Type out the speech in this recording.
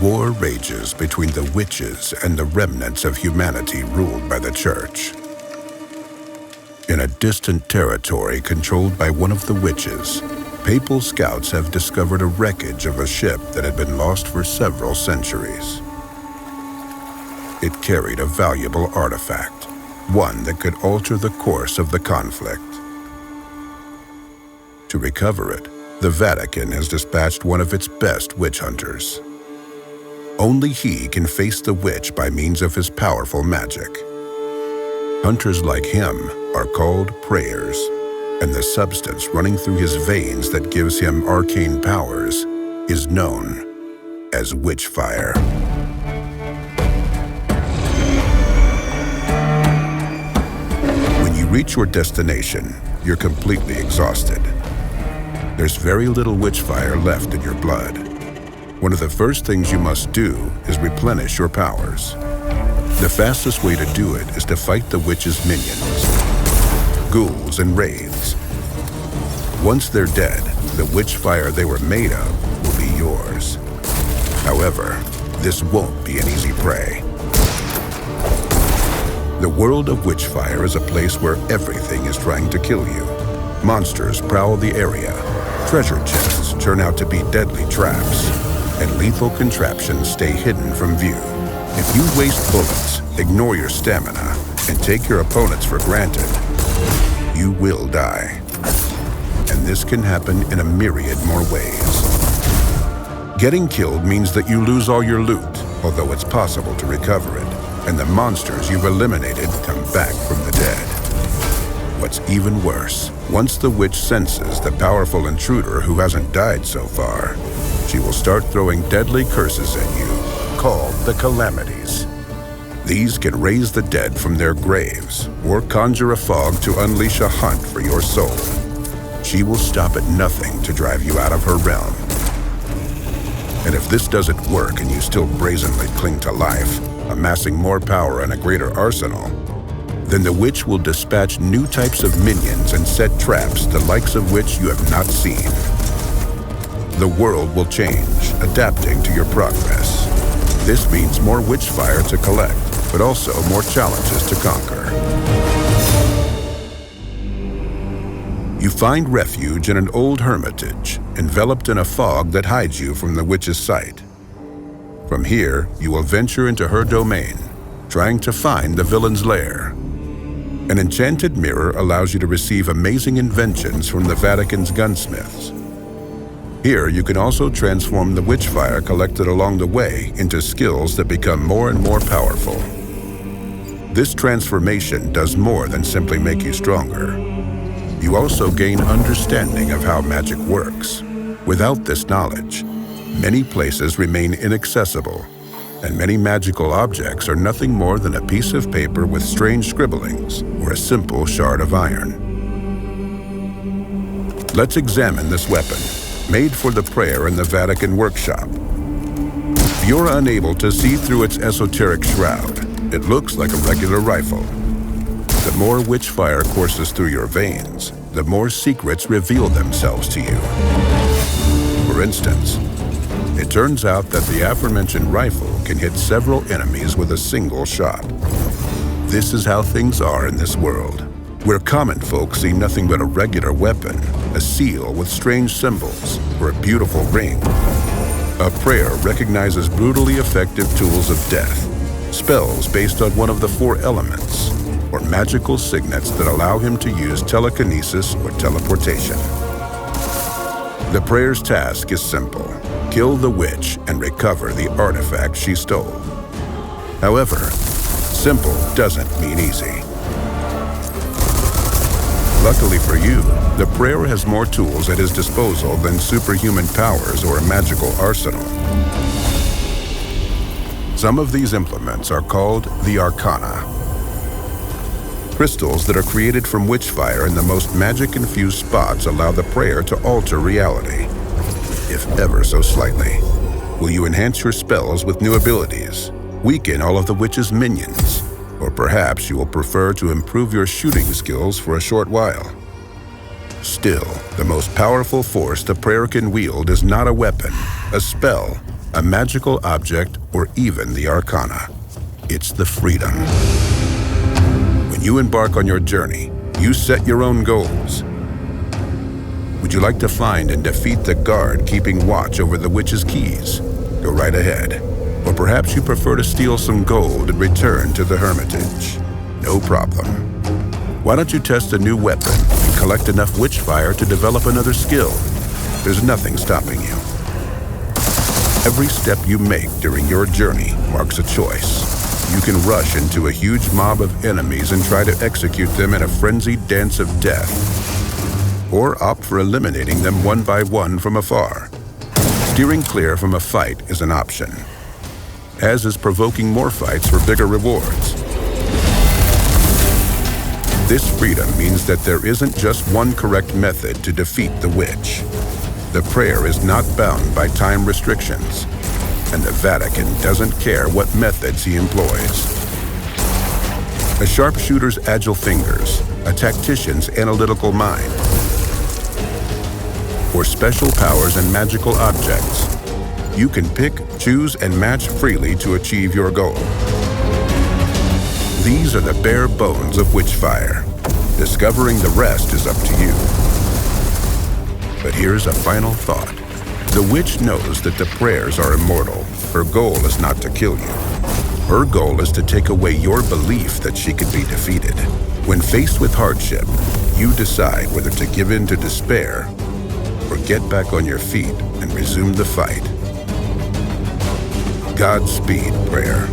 war rages between the witches and the remnants of humanity ruled by the church. In a distant territory controlled by one of the witches, papal scouts have discovered a wreckage of a ship that had been lost for several centuries. It carried a valuable artifact, one that could alter the course of the conflict. To recover it, the Vatican has dispatched one of its best witch hunters. Only he can face the witch by means of his powerful magic. Hunters like him are called prayers, and the substance running through his veins that gives him arcane powers is known as Witchfire. When you reach your destination, you're completely exhausted. There's very little Witchfire left in your blood. One of the first things you must do is replenish your powers. The fastest way to do it is to fight the witch's minions, ghouls and wraiths. Once they're dead, the Witchfire they were made of will be yours. However, this won't be an easy prey. The world of Witchfire is a place where everything is trying to kill you. Monsters prowl the area, treasure chests turn out to be deadly traps, and lethal contraptions stay hidden from view. If you waste bullets, ignore your stamina, and take your opponents for granted, you will die. And this can happen in a myriad more ways. Getting killed means that you lose all your loot, although it's possible to recover it, and the monsters you've eliminated come back from the dead. What's even worse, once the witch senses the powerful intruder who hasn't died so far, she will start throwing deadly curses at you, called the calamities. These can raise the dead from their graves or conjure a fog to unleash a hunt for your soul. She will stop at nothing to drive you out of her realm. And if this doesn't work and you still brazenly cling to life, amassing more power and a greater arsenal, then the witch will dispatch new types of minions and set traps the likes of which you have not seen. The world will change, adapting to your progress. This means more Witchfire to collect, but also more challenges to conquer. You find refuge in an old hermitage, enveloped in a fog that hides you from the witch's sight. From here, you will venture into her domain, trying to find the villain's lair. An enchanted mirror allows you to receive amazing inventions from the Vatican's gunsmiths. Here, you can also transform the Witchfire collected along the way into skills that become more and more powerful. This transformation does more than simply make you stronger. You also gain understanding of how magic works. Without this knowledge, many places remain inaccessible, and many magical objects are nothing more than a piece of paper with strange scribblings or a simple shard of iron. Let's examine this weapon, made for the prayer in the Vatican workshop. If you're unable to see through its esoteric shroud, it looks like a regular rifle. The more Witchfire courses through your veins, the more secrets reveal themselves to you. For instance, it turns out that the aforementioned rifle can hit several enemies with a single shot. This is how things are in this world, where common folk see nothing but a regular weapon, a seal with strange symbols, or a beautiful ring. A prayer recognizes brutally effective tools of death, spells based on one of the 4 elements, or magical signets that allow him to use telekinesis or teleportation. The prayer's task is simple: kill the witch and recover the artifact she stole. However, simple doesn't mean easy. Luckily for you, the prayer has more tools at his disposal than superhuman powers or a magical arsenal. Some of these implements are called the Arcana. Crystals that are created from Witchfire in the most magic-infused spots allow the prayer to alter reality, if ever so slightly. Will you enhance your spells with new abilities, weaken all of the witch's minions, or perhaps you will prefer to improve your shooting skills for a short while? Still, the most powerful force the prayer can wield is not a weapon, a spell, a magical object, or even the arcana. It's the freedom. When you embark on your journey, you set your own goals. Would you like to find and defeat the guard keeping watch over the witch's keys? Go right ahead. Or perhaps you prefer to steal some gold and return to the hermitage. No problem. Why don't you test a new weapon and collect enough Witchfire to develop another skill? There's nothing stopping you. Every step you make during your journey marks a choice. You can rush into a huge mob of enemies and try to execute them in a frenzied dance of death, or opt for eliminating them one by one from afar. Steering clear from a fight is an option, as is provoking more fights for bigger rewards. This freedom means that there isn't just one correct method to defeat the witch. The prayer is not bound by time restrictions, and the Vatican doesn't care what methods he employs. A sharpshooter's agile fingers, a tactician's analytical mind, or special powers and magical objects. You can pick, choose, and match freely to achieve your goal. These are the bare bones of Witchfire. Discovering the rest is up to you. But here's a final thought. The witch knows that the prayers are immortal. Her goal is not to kill you. Her goal is to take away your belief that she can be defeated. When faced with hardship, you decide whether to give in to despair or get back on your feet and resume the fight. Godspeed, prayer.